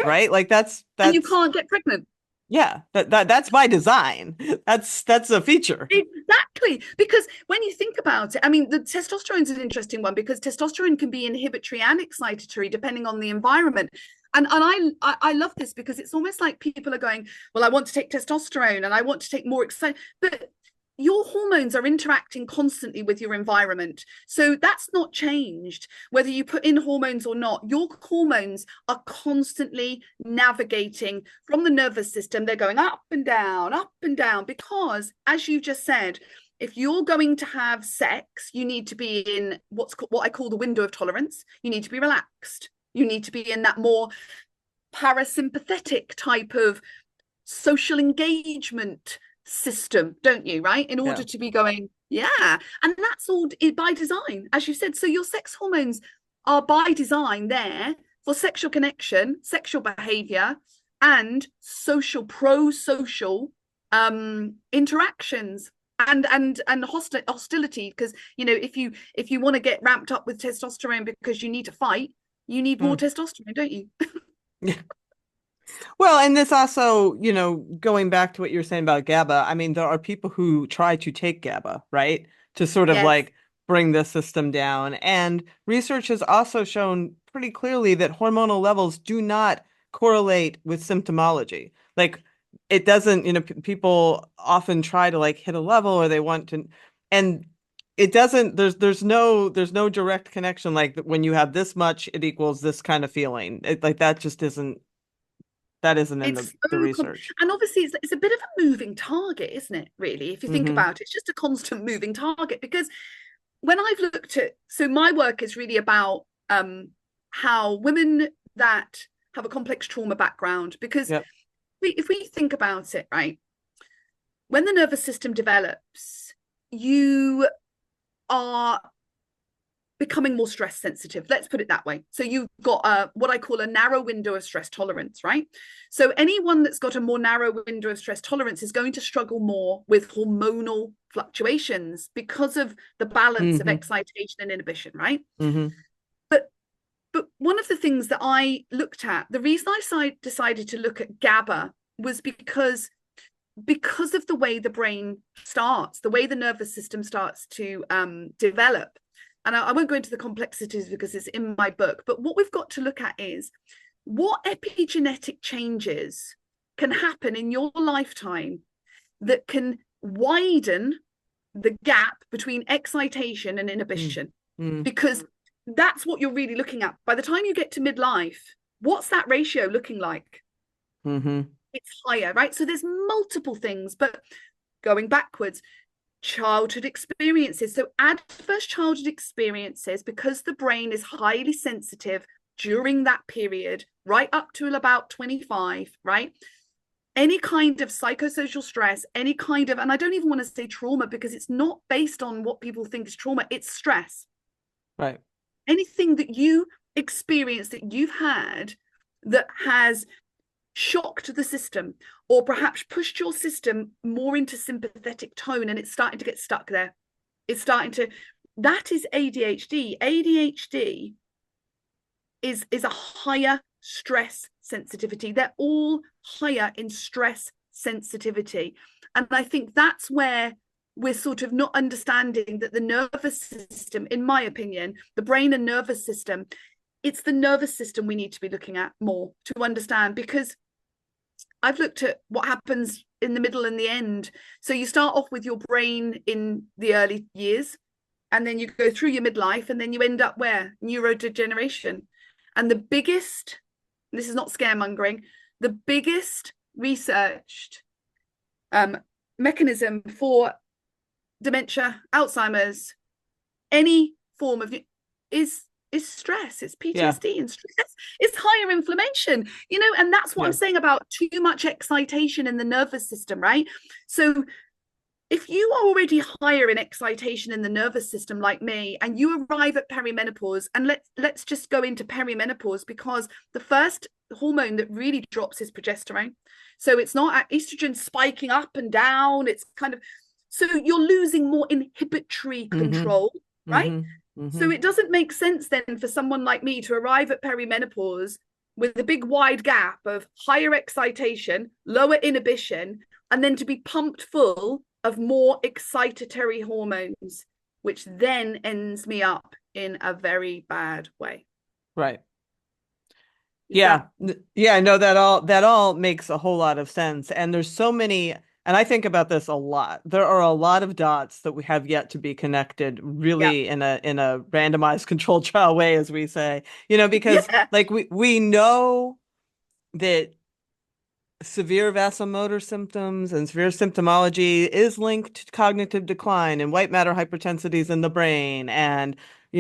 right? Like that's and you can't get pregnant. Yeah, that's by design. That's a feature. Exactly. Because when you think about it, I mean, the testosterone is an interesting one, because testosterone can be inhibitory and excitatory depending on the environment. And I love this, because it's almost like people are going, well, I want to take testosterone and I want to take more excitement. But your hormones are interacting constantly with your environment. So that's not changed. Whether you put in hormones or not, your hormones are constantly navigating from the nervous system. They're going up and down, because, as you just said, if you're going to have sex, you need to be in what I call the window of tolerance. You need to be relaxed. You need to be in that more parasympathetic type of social engagement system, don't you? Right? In Yeah. order to be going, yeah. And that's all by design, as you said. So your sex hormones are by design there for sexual connection, sexual behavior, and social interactions and hostility. Because, if you want to get ramped up with testosterone because you need to fight, you need more Mm. testosterone, don't you? Well, and this also, going back to what you were saying about GABA, I mean, there are people who try to take GABA, right? To sort of Yes. like bring the system down. And research has also shown pretty clearly that hormonal levels do not correlate with symptomology. Like it doesn't, people often try to like hit a level or they want to, and it doesn't, there's no direct connection. Like when you have this much, it equals this kind of feeling. Like that just isn't in It's the so research. and obviously it's a bit of a moving target, isn't it, really? If you think Hmm. about it, it's just a constant moving target. Because when I've looked at, so my work is really about how women that have a complex trauma background, because Yep. if we think about it, right, when the nervous system develops, you are becoming more stress sensitive. Let's put it that way. So you've got what I call a narrow window of stress tolerance, right? So anyone that's got a more narrow window of stress tolerance is going to struggle more with hormonal fluctuations because of the balance of Hmm. excitation and inhibition, right? Hmm. But one of the things that I looked at, the reason I decided to look at GABA was because of the way the brain starts, the way the nervous system starts to develop. And I won't go into the complexities because it's in my book, but what we've got to look at is what epigenetic changes can happen in your lifetime that can widen the gap between excitation and inhibition. Mm. Because that's what you're really looking at. By the time you get to midlife, what's that ratio looking like? Hmm. It's higher, right? So there's multiple things, but going backwards, childhood experiences. So adverse childhood experiences, because the brain is highly sensitive during that period, right up to about 25, right? Any kind of psychosocial stress, any kind of, and I don't even want to say trauma because it's not based on what people think is trauma, it's stress. Right. Anything that you experience that you've had that has shocked the system or perhaps pushed your system more into sympathetic tone and it's starting to get stuck there. It's starting to, that is ADHD. ADHD is a higher stress sensitivity. They're all higher in stress sensitivity. And I think that's where we're sort of not understanding that the nervous system, in my opinion, the brain and nervous system, it's the nervous system we need to be looking at more to understand, because I've looked at what happens in the middle and the end. So you start off with your brain in the early years, and then you go through your midlife, and then you end up where? Neurodegeneration. And the biggest, this is not scaremongering, the biggest researched mechanism for dementia, Alzheimer's, any form of is stress. It's Yeah. PTSD and stress. It's higher inflammation, and that's what I'm Yeah. saying about too much excitation in the nervous system, right? So if you are already higher in excitation in the nervous system like me, and you arrive at perimenopause, and let's just go into perimenopause, because the first hormone that really drops is progesterone. So it's not estrogen spiking up and down, it's kind of, so you're losing more inhibitory Hmm. control, right? Hmm. Hmm. So it doesn't make sense then for someone like me to arrive at perimenopause with a big wide gap of higher excitation, lower inhibition, and then to be pumped full of more excitatory hormones, which then ends me up in a very bad way. Right. Is Yeah. that Yeah, no, that all makes a whole lot of sense. And there's so many, And I think about this a lot. There are a lot of dots that we have yet to be connected Yeah. really in a randomized controlled trial way, as we say. Because Yeah. like we know that severe vasomotor symptoms and severe symptomology is linked to cognitive decline and white matter hypertensities in the brain and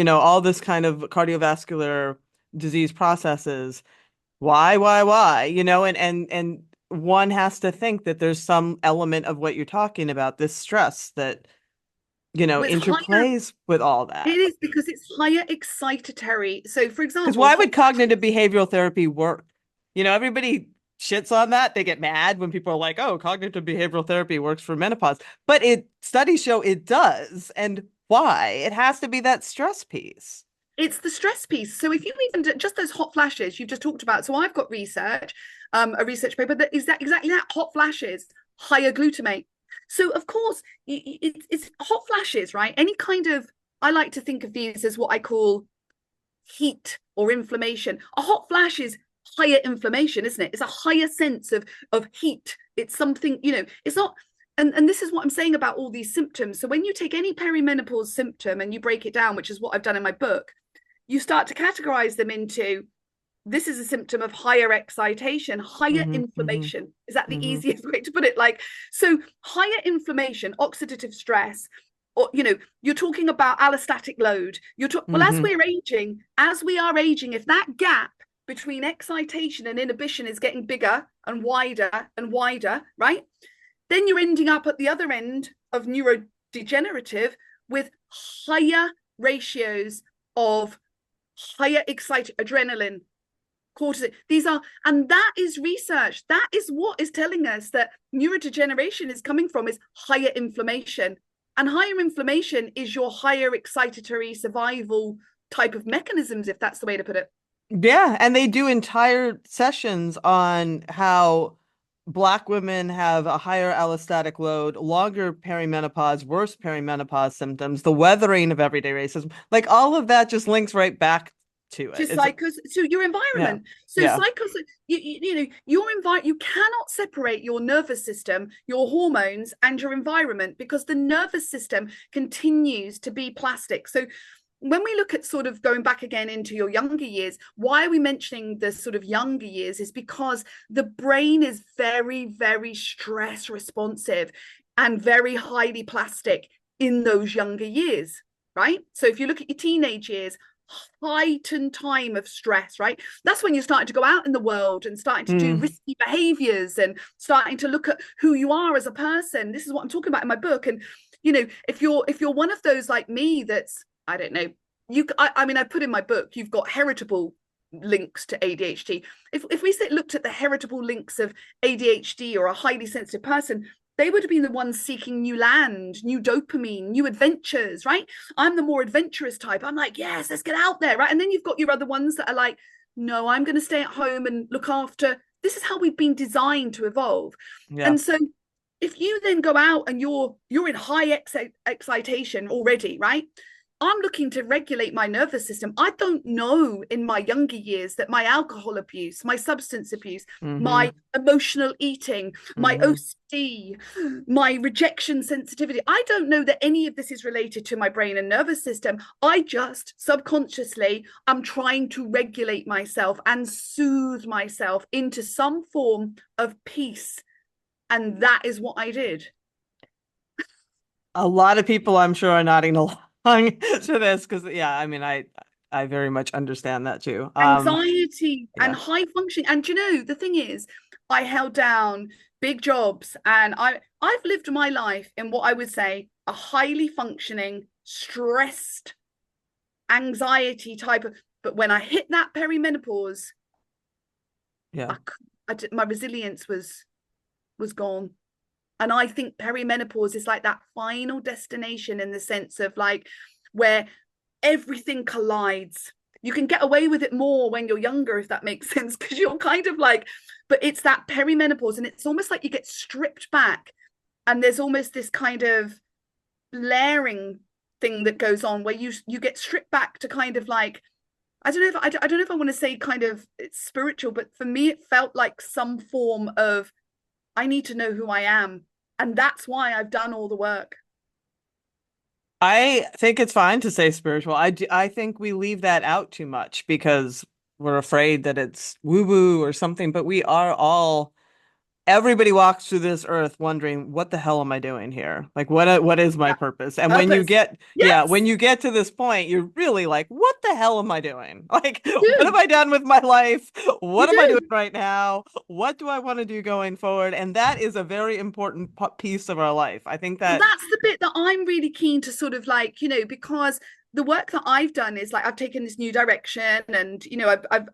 all this kind of cardiovascular disease processes. Why? And one has to think that there's some element of what you're talking about, this stress that Well, it's higher. interplays with all It that. is because it's higher excitatory. So, for Because example, why hot would cognitive behavioral therapy work? Everybody shits on that. They get mad when people are like, "Oh, cognitive behavioral therapy works for menopause." But studies show it does. And why? It has to be that stress piece. it's the stress piece. So if you even just those hot flashes you've just talked about. So I've got a research paper that is that exactly that hot flashes, higher glutamate. So of course it's hot flashes, right? Any kind of, I like to think of these as what I call heat or inflammation. A hot flash is higher inflammation, isn't it? It's a higher sense of heat. It's something, it's not. And this is what I'm saying about all these symptoms. So when you take any perimenopause symptom and you break it down, which is what I've done in my book, you start to categorize them into, this is a symptom of higher excitation, higher Hmm. Hmm. inflammation. Is that the Hmm. easiest way to put it? Like, so higher inflammation, oxidative stress, or you're talking about allostatic load. Well, Hmm. as we are aging, if that gap between excitation and inhibition is getting bigger and wider, right? Then you're ending up at the other end of neurodegenerative with higher ratios of higher excited adrenaline, cortisol. These are, and that is research. That is what is telling us that neurodegeneration is coming from is higher inflammation. And higher inflammation is your higher excitatory survival type of mechanisms, if that's the way to put it. Yeah, and they do entire sessions on how Black women have a higher allostatic load, longer perimenopause, worse perimenopause symptoms, the weathering of everyday racism. Like all of that just links right back to To it. to your Yeah, environment. So yeah. your environment, you cannot separate your nervous system, your hormones, and your environment, because the nervous system continues to be plastic. So when we look at sort of going back again into your younger years, why are we mentioning the sort of younger years is because the brain is very, very stress responsive and very highly plastic in those younger years, right? So if you look at your teenage years, heightened time of stress, right? That's when you're starting to go out in the world and starting to do Mm. risky behaviors and starting to look at who you are as a person. This is what I'm talking about in my book. And if you're one of those like me, that's, I don't know, I mean, I put in my book, you've got heritable links to ADHD. If we looked at the heritable links of ADHD or a highly sensitive person, they would have been the ones seeking new land, new dopamine, new adventures, right? I'm the more adventurous type. I'm like, yes, let's get out there, right? And then you've got your other ones that are like, no, I'm going to stay at home and look after. This is how we've been designed to evolve. Yeah. And so if you then go out and you're in high excitation already, right? I'm looking to regulate my nervous system. I don't know in my younger years that my alcohol abuse, my substance abuse, Hmm. my emotional eating, my Hmm. OCD, my rejection sensitivity, I don't know that any of this is related to my brain and nervous system. I just subconsciously am trying to regulate myself and soothe myself into some form of peace. And that is what I did. A lot of people, I'm sure, are nodding along to this because, yeah, I mean, I very much understand that too. Anxiety and Yeah. high functioning. And the thing is, I held down big jobs and I've lived my life in what I would say a highly functioning, stressed, anxiety type of, but when I hit that perimenopause, Yeah. my resilience was gone. And I think perimenopause is like that final destination in the sense of like where everything collides. You can get away with it more when you're younger, if that makes sense, because you're kind of like, but it's that perimenopause, and it's almost like you get stripped back, and there's almost this kind of layering thing that goes on where you get stripped back to kind of like, I don't know if I want to say kind of it's spiritual, but for me it felt like some form of, I need to know who I am. And that's why I've done all the work. I think it's fine to say spiritual. I think we leave that out too much because we're afraid that it's woo-woo or something, but we are all everybody walks through this earth wondering, what the hell am I doing here? Like what is my Yeah. purpose? And when you Purpose. get yeah, when Yes, you get to this point, you're really like, what the hell am I doing? Like, you what have do. I done with my life? You What am I doing do. right now? What do I want to do going forward? And that is a very important piece of our life. I think Well, that that's the bit that I'm really keen to sort of like, because the work that I've done is like I've taken this new direction, and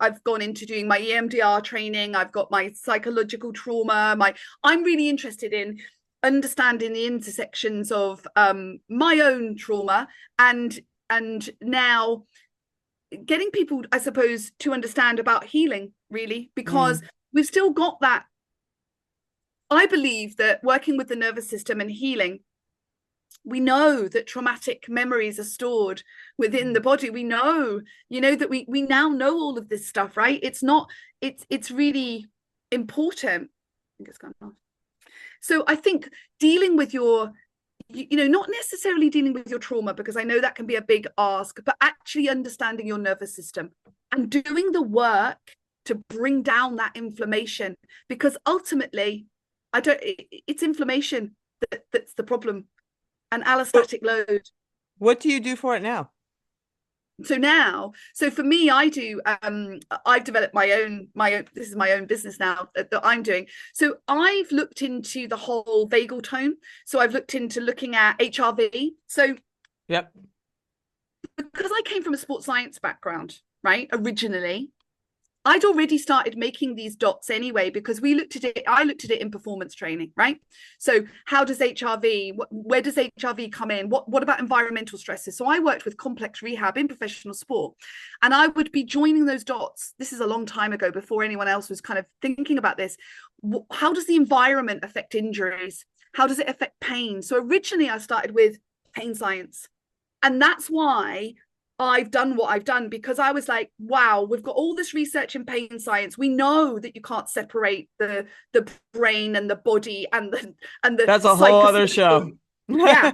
I've gone into doing my EMDR training. I've got my psychological trauma. I'm really interested in understanding the intersections of my own trauma and now getting people, I suppose, to understand about healing, really, because mm, we've still got that. I believe that working with the nervous system and healing, we know that traumatic memories are stored within the body. We know, that we now know all of this stuff, right? It's really important. I think it's gone off. So I think dealing with your, not necessarily dealing with your trauma, because I know that can be a big ask, but actually understanding your nervous system and doing the work to bring down that inflammation, because ultimately it's inflammation that's the problem, an what, allostatic load. what do you do for it now? So for me, I've developed my own this is my own business now that I'm doing. So I've looked into the whole vagal tone. So I've looked into looking at HRV. So Yep. because I came from a sports science background, right, originally, I'd already started making these dots anyway, because I looked at it in performance training, right? So how does HRV, where does HRV come in? What about environmental stresses? So I worked with complex rehab in professional sport, and I would be joining those dots. This is a long time ago, before anyone else was kind of thinking about this. How does the environment affect injuries? How does it affect pain? So originally I started with pain science. And that's why I've done what I've done, because I was like, wow, we've got all this research in pain science. We know that you can't separate the brain and the body and the That's a whole other psychosocial. show. Yeah.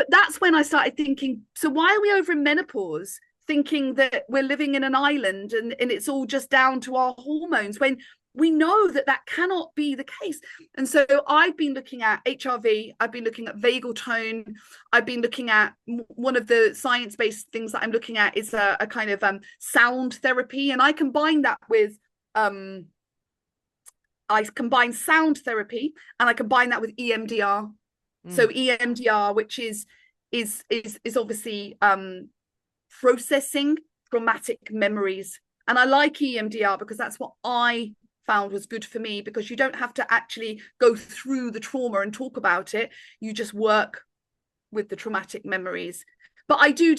That's when I started thinking, so why are we over in menopause thinking that we're living in an island and it's all just down to our hormones, when we know that that cannot be the case? And so I've been looking at HRV, I've been looking at vagal tone, I've been looking at one of the science-based things that I'm looking at is a kind of sound therapy, and I combine sound therapy and I combine that with EMDR. So Mm. EMDR, which is obviously processing traumatic memories. And I like EMDR because that's what I found was good for me, because you don't have to actually go through the trauma and talk about it. You just work with the traumatic memories. But I do,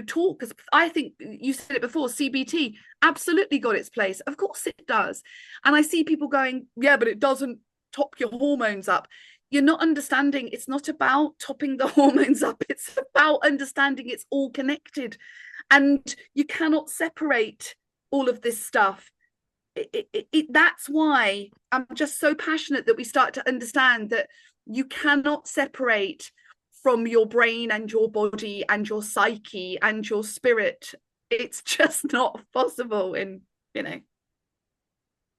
talk, because I think you said it before, CBT absolutely got its place. Of course it does. And I see people going, yeah, but it doesn't top your hormones up. You're not understanding. It's not about topping the hormones up. It's about understanding it's all connected. And you cannot separate all of this stuff. That's why I'm just so passionate that we start to understand that you cannot separate from your brain and your body and your psyche and your spirit. It's just not possible.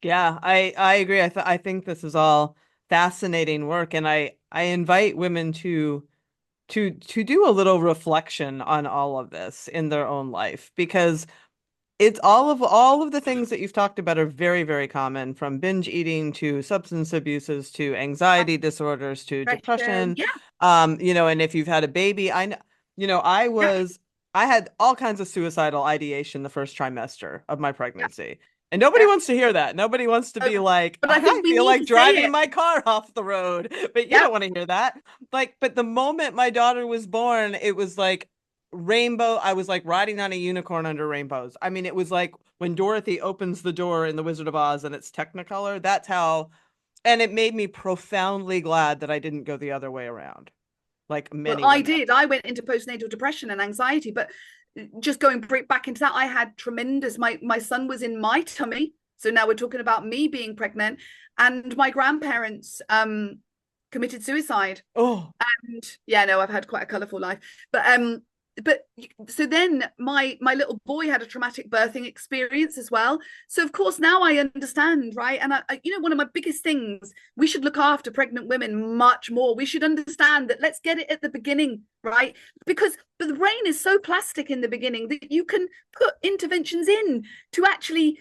Yeah, I agree. I think this is all fascinating work, and I invite women to do a little reflection on all of this in their own life, because it's all of the things that you've talked about are very, very common, from binge eating to substance abuses to anxiety disorders to Depression. depression. Yeah, And if you've had a baby, I know, yeah, I had all kinds of suicidal ideation the first trimester of my yeah, pregnancy. And nobody yeah. wants to hear that. Nobody wants to be like, But I I think we feel need like to say driving it. my car off the road. But you Yeah, don't want to hear that. Like, but the moment my daughter was born, it was like rainbow. I was like riding on a unicorn under rainbows. I mean, it was like when Dorothy opens the door in The Wizard of Oz and it's Technicolor. That's how, and it made me profoundly glad that I didn't go the other way around, like well, many I women. did. I went into postnatal depression and anxiety, but just going back into that, I had tremendous. My son was in my tummy, so now we're talking about me being pregnant, and my grandparents. committed suicide. Oh, And yeah, no, I've had quite a colourful life. But so then my little boy had a traumatic birthing experience as well. So of course now I understand, right? And one of my biggest things, we should look after pregnant women much more. We should understand that, let's get it at the beginning, right? But the brain is so plastic in the beginning that you can put interventions in to actually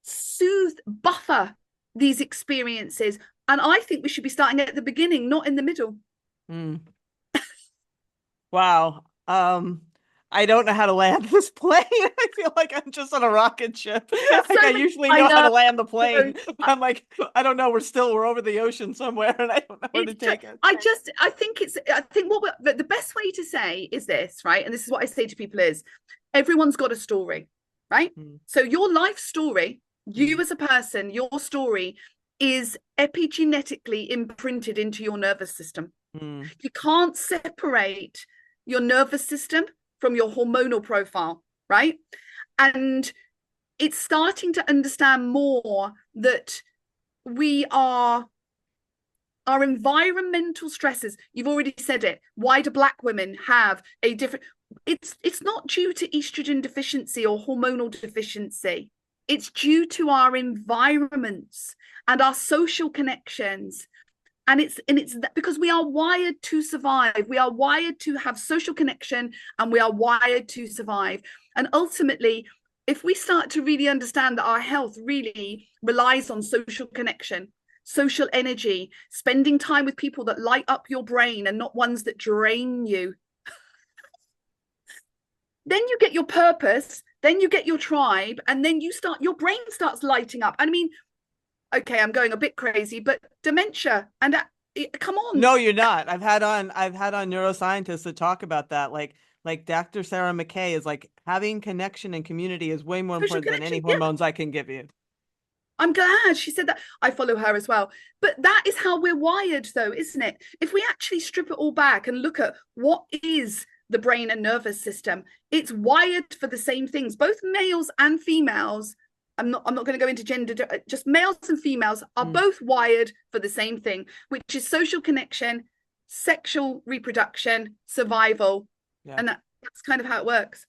soothe, buffer these experiences. And I think we should be starting at the beginning, not in the middle. mm. Wow. I don't know how to land this plane. I feel like I'm just on a rocket ship. There's Like I so many. usually I know how to know. land the plane. I'm like, I don't know. We're over the ocean somewhere, and I don't know where to It's just, take it. I think the best way to say is this, right? And this is what I say to people is, everyone's got a story, right? Mm, So your life story, you mm, as a person, your story is epigenetically imprinted into your nervous system. mm, You can't separate your nervous system from your hormonal profile, right? And it's starting to understand more that we are our environmental stresses. You've already said it. Why do Black women have a different? It's not due to estrogen deficiency or hormonal deficiency. It's due to our environments and our social connections. And it's because we are wired to survive. We are wired to have social connection, and we are wired to survive. And ultimately, if we start to really understand that our health really relies on social connection, social energy, spending time with people that light up your brain and not ones that drain you, then you get your purpose, then you get your tribe, and then your brain starts lighting up. I mean, okay, I'm going a bit crazy, but dementia and come on. No, you're not. I've had on neuroscientists that talk about that. Like Dr. Sarah McKay is like, having connection and community is way more Social important than connection, any yeah. hormones I can give you. I'm glad she said that. I follow her as well. But that is how we're wired, though, isn't it? If we actually strip it all back and look at what is the brain and nervous system, it's wired for the same things. Both males and females, I'm not going to go into gender, just males and females are Mm, both wired for the same thing, which is social connection, sexual reproduction, survival. yeah. And that's kind of how it works.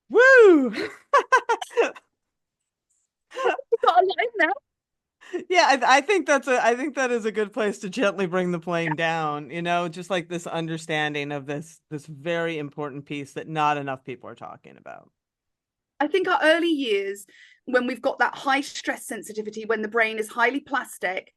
Woo! We've got a line now. Yeah, I think that is a good place to gently bring the plane down, just like this understanding of this very important piece that not enough people are talking about. I think our early years, when we've got that high stress sensitivity, when the brain is highly plastic,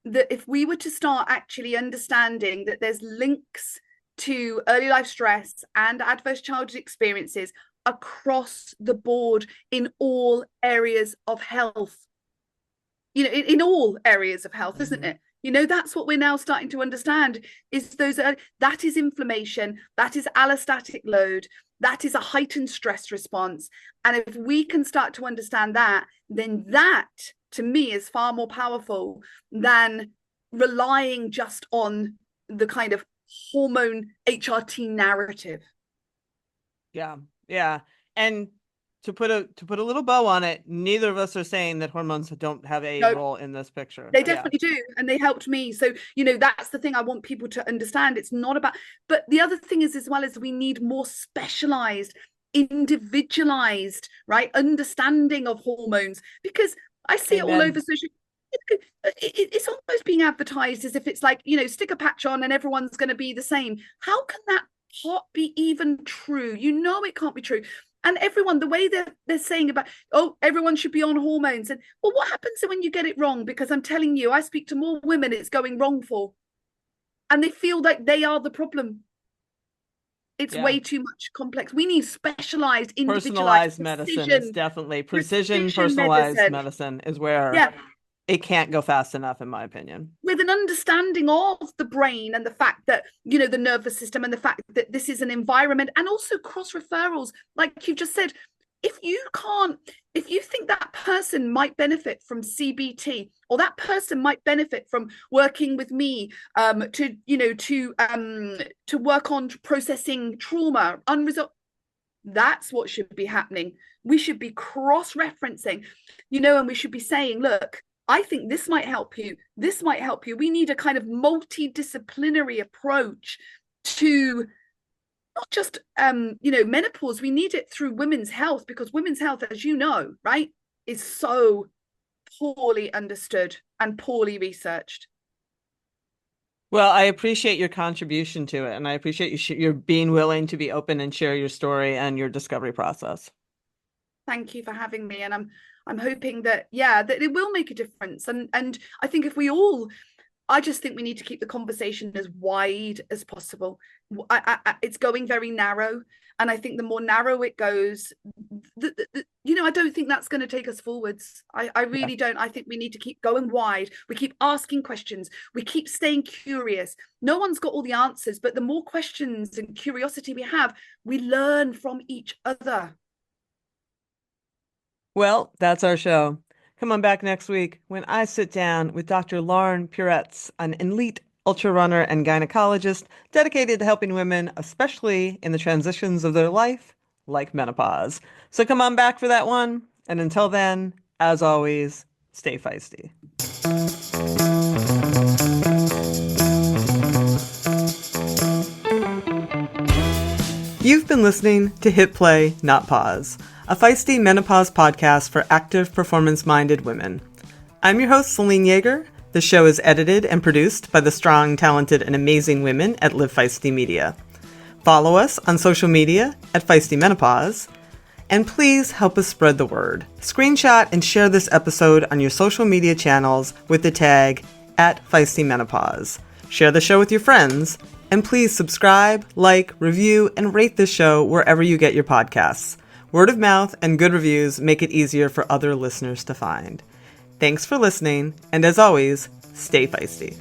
that if we were to start actually understanding that there's links to early life stress and adverse childhood experiences across the board in all areas of health, in all areas of health, isn't Mhm. it? That's what we're now starting to understand is that is inflammation, that is allostatic load, that is a heightened stress response. And if we can start to understand that, then that to me is far more powerful than relying just on the kind of hormone HRT narrative. Yeah. Yeah. And to put a little bow on it, neither of us are saying that hormones don't have a No, role in this picture. they Yeah. definitely do, and they helped me. So that's the thing I want people to understand. It's not about, but the other thing is, as well, as we need more specialized, individualized, right, understanding of hormones, because I see it all over Amen. social. It's almost being advertised as if it's like, stick a patch on and everyone's going to be the same. How can that pot be even true? It can't be true. And everyone, the way they're saying about, oh, everyone should be on hormones, and well, what happens when you get it wrong? Because I'm telling you, I speak to more women it's going wrong for, and they feel like they are the problem. It's Yeah. way too much complex. We need specialized, individualized Personalized medicine is definitely precision. precision Personalized medicine. medicine is where Yeah, it can't go fast enough, in my opinion. with an understanding of the brain and the fact that the nervous system, and the fact that this is an environment, and also cross referrals, like you've just said. If you think that person might benefit from CBT, or that person might benefit from working with me, to work on processing trauma unresolved, that's what should be happening. We should be cross referencing, and we should be saying, look, I think this might help you. This might help you. We need a kind of multidisciplinary approach to not just menopause. We need it through women's health, because women's health, as you know, right, is so poorly understood and poorly researched. Well, I appreciate your contribution to it, and I appreciate you being willing to be open and share your story and your discovery process. Thank you for having me, and I'm hoping that, yeah, that it will make a difference. And I think if we all, I just think we need to keep the conversation as wide as possible. It's going very narrow, and I think the more narrow it goes, I don't think that's going to take us forwards. I really don't. I think we need to keep going wide. We keep asking questions. We keep staying curious. No one's got all the answers, but the more questions and curiosity we have, we learn from each other. Well, that's our show. Come on back next week when I sit down with Dr. Lauren Puretz, an elite ultra runner and gynecologist dedicated to helping women, especially in the transitions of their life, like menopause. So come on back for that one. And until then, as always, stay feisty. You've been listening to Hit Play, Not Pause, a feisty menopause podcast for active, performance-minded women. I'm your host, Celine Yeager. The show is edited and produced by the strong, talented, and amazing women at Live Feisty Media. Follow us on social media at Feisty Menopause, and please help us spread the word. Screenshot and share this episode on your social media channels with the tag @FeistyMenopause. Share the show with your friends, and please subscribe, like, review, and rate this show wherever you get your podcasts. Word of mouth and good reviews make it easier for other listeners to find. Thanks for listening, and as always, stay feisty.